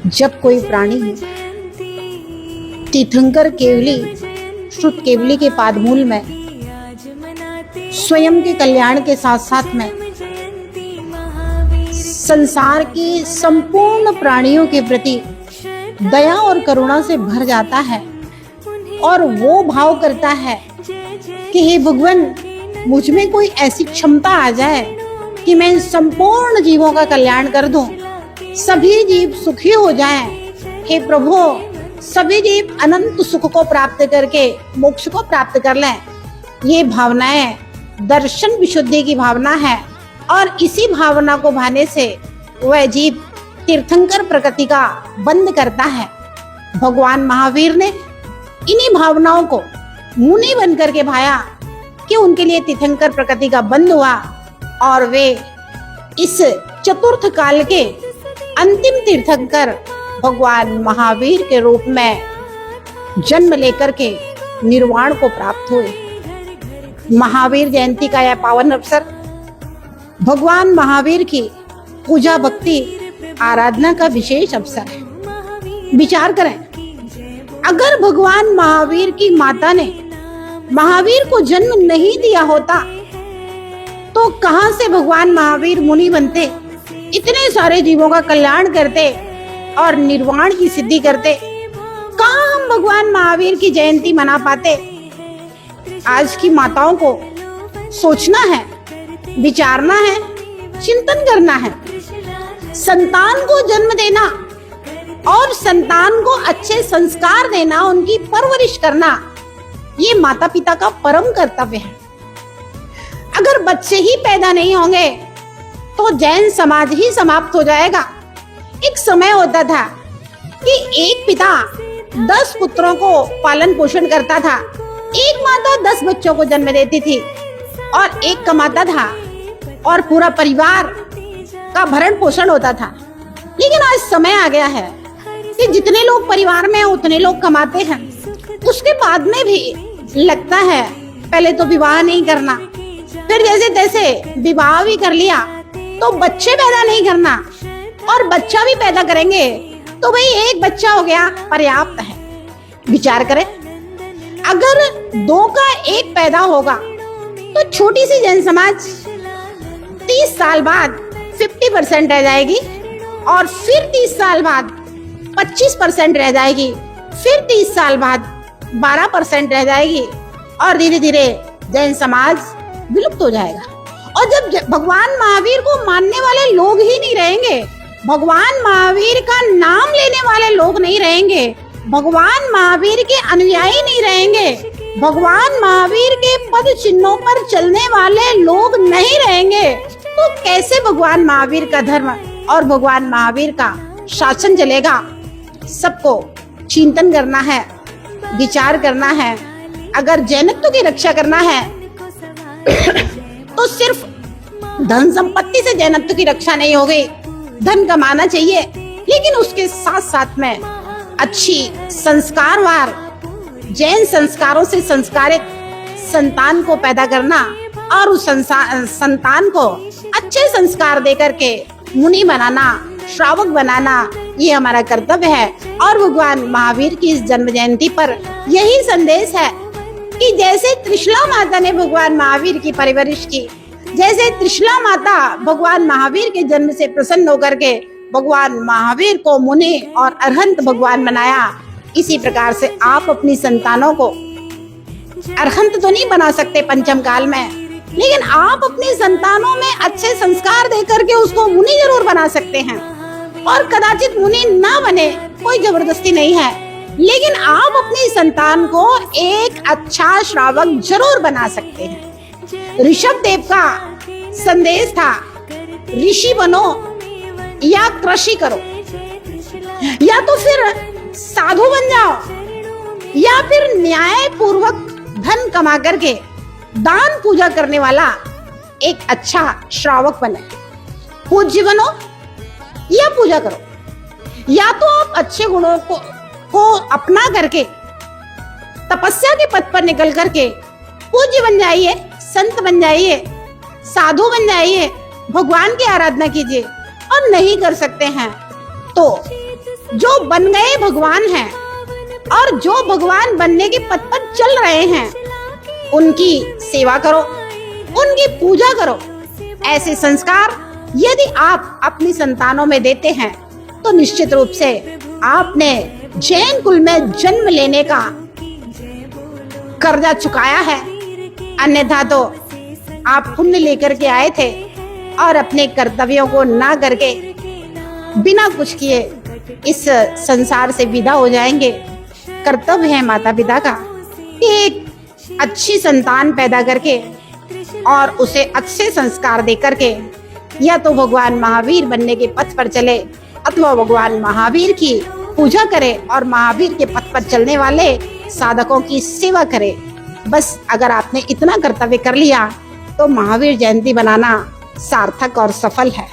जब कोई प्राणी तीर्थंकर केवली श्रुत केवली के पादमूल में स्वयं के कल्याण के साथ साथ में संसार के संपूर्ण प्राणियों के प्रति दया और करुणा से भर जाता है और वो भाव करता है कि हे भगवान, मुझ में कोई ऐसी क्षमता आ जाए कि मैं संपूर्ण जीवों का कल्याण कर दूं, सभी जीव सुखी हो जाएं। हे प्रभु, सभी जीव अनंत सुख को प्राप्त करके मोक्ष को प्राप्त कर लें। ये भावनाएं दर्शन विशुद्धि की भावना है और इसी भावना को भाने से वह जीव तीर्थंकर प्रकृति का बंद करता है। भगवान महावीर ने इन्हीं भावनाओं को मुनि बन करके भाया कि उनके लिए तीर्थंकर प्रकृति का बंद हुआ और वे इस चतुर्थ काल के अंतिम तीर्थंकर भगवान महावीर के रूप में जन्म लेकर के निर्वाण को प्राप्त हुए। महावीर जयंती का यह पावन अवसर भगवान महावीर की पूजा भक्ति आराधना का विशेष अवसर है। विचार करें, अगर भगवान महावीर की माता ने महावीर को जन्म नहीं दिया होता तो कहां से भगवान महावीर मुनि बनते, इतने सारे जीवों का कल्याण करते और निर्वाण की सिद्धि करते। कहां हम भगवान महावीर की जयंती मना पाते। आज की माताओं को सोचना है, विचारना है, चिंतन करना है। संतान को जन्म देना और संतान को अच्छे संस्कार देना, उनकी परवरिश करना, ये माता पिता का परम कर्तव्य है। अगर बच्चे ही पैदा नहीं होंगे तो जैन समाज ही समाप्त हो जाएगा। एक समय होता था कि एक पिता 10 पुत्रों को पालन पोषण करता था, एक माता 10 बच्चों को जन्म देती थी और एक कमाता था और पूरा परिवार का भरण पोषण होता था। लेकिन आज समय आ गया है कि जितने लोग परिवार में हैं उतने लोग कमाते हैं, उसके बाद में भी लगता है पहले तो विवाह नहीं करना, फिर जैसे तैसे विवाह भी कर लिया तो बच्चे पैदा नहीं करना, और बच्चा भी पैदा करेंगे तो भाई एक बच्चा हो गया पर्याप्त है। विचार करें, अगर 2 का 1 पैदा होगा तो छोटी सी जन समाज 30 साल बाद 50% रह जाएगी और फिर 30 साल बाद 25% रह जाएगी, फिर 30 साल बाद 12% रह जाएगी और धीरे धीरे जैन समाज विलुप्त हो जाएगा। और जब भगवान महावीर को मानने वाले लोग ही नहीं रहेंगे, भगवान महावीर का नाम लेने वाले लोग नहीं रहेंगे, भगवान महावीर के अनुयायी नहीं रहेंगे, भगवान महावीर के पद चिन्हों पर चलने वाले लोग नहीं रहेंगे, तो कैसे भगवान महावीर का धर्म और भगवान महावीर का शासन चलेगा। सबको चिंतन करना है, विचार करना है। अगर जैनत्व की रक्षा करना है तो सिर्फ धन संपत्ति से जैनत्व की रक्षा नहीं होगी। धन कमाना चाहिए, लेकिन उसके साथ साथ में अच्छी संस्कारवार जैन संस्कारों से संस्कारित संतान को पैदा करना और उस संतान को अच्छे संस्कार देकर के मुनि बनाना, श्रावक बनाना, ये हमारा कर्तव्य है। और भगवान महावीर की इस जन्म जयंती पर यही संदेश है कि जैसे त्रिशला माता ने भगवान महावीर की परवरिश की, जैसे त्रिशला माता भगवान महावीर के जन्म से प्रसन्न होकर के भगवान महावीर को मुनि और अरहंत भगवान बनाया, इसी प्रकार से आप अपनी संतानों को अरहंत तो नहीं बना सकते पंचम काल में, लेकिन आप अपनी संतानों में अच्छे संस्कार देकर के उसको मुनि जरूर बना सकते हैं। और कदाचित मुनि ना बने, कोई जबरदस्ती नहीं है, लेकिन आप अपनी संतान को एक अच्छा श्रावक जरूर बना सकते हैं। ऋषभ देव का संदेश था, ऋषि बनो या कृषि करो, या तो फिर साधु बन जाओ, या फिर न्याय पूर्वक धन कमा करके दान पूजा करने वाला एक अच्छा श्रावक बने। पूज्य बनो या पूजा करो, या तो आप अच्छे गुणों को अपना करके तपस्या के पथ पर निकल करके पूज्य बन जाइए, संत बन जाइए, साधु बन जाइए, भगवान की आराधना कीजिए। और नहीं कर सकते हैं तो जो बन गए भगवान हैं और जो भगवान बनने के पथ पर चल रहे हैं, उनकी सेवा करो, उनकी पूजा करो। ऐसे संस्कार यदि आप अपनी संतानों में देते हैं तो निश्चित रूप से आपने जैन कुल में जन्म लेने का कर्जा चुकाया है। अन्यथा तो आप पुण्य लेकर के आए थे और अपने कर्तव्यों को ना करके बिना कुछ किए इस संसार से विदा हो जाएंगे। कर्तव्य है माता पिता का कि एक अच्छी संतान पैदा करके और उसे अच्छे संस्कार दे करके या तो भगवान महावीर बनने के पथ पर चले अथवा भगवान महावीर की पूजा करे और महावीर के पथ पर चलने वाले साधकों की सेवा करे। बस अगर आपने इतना कर्तव्य कर लिया तो महावीर जयंती बनाना सार्थक और सफल है।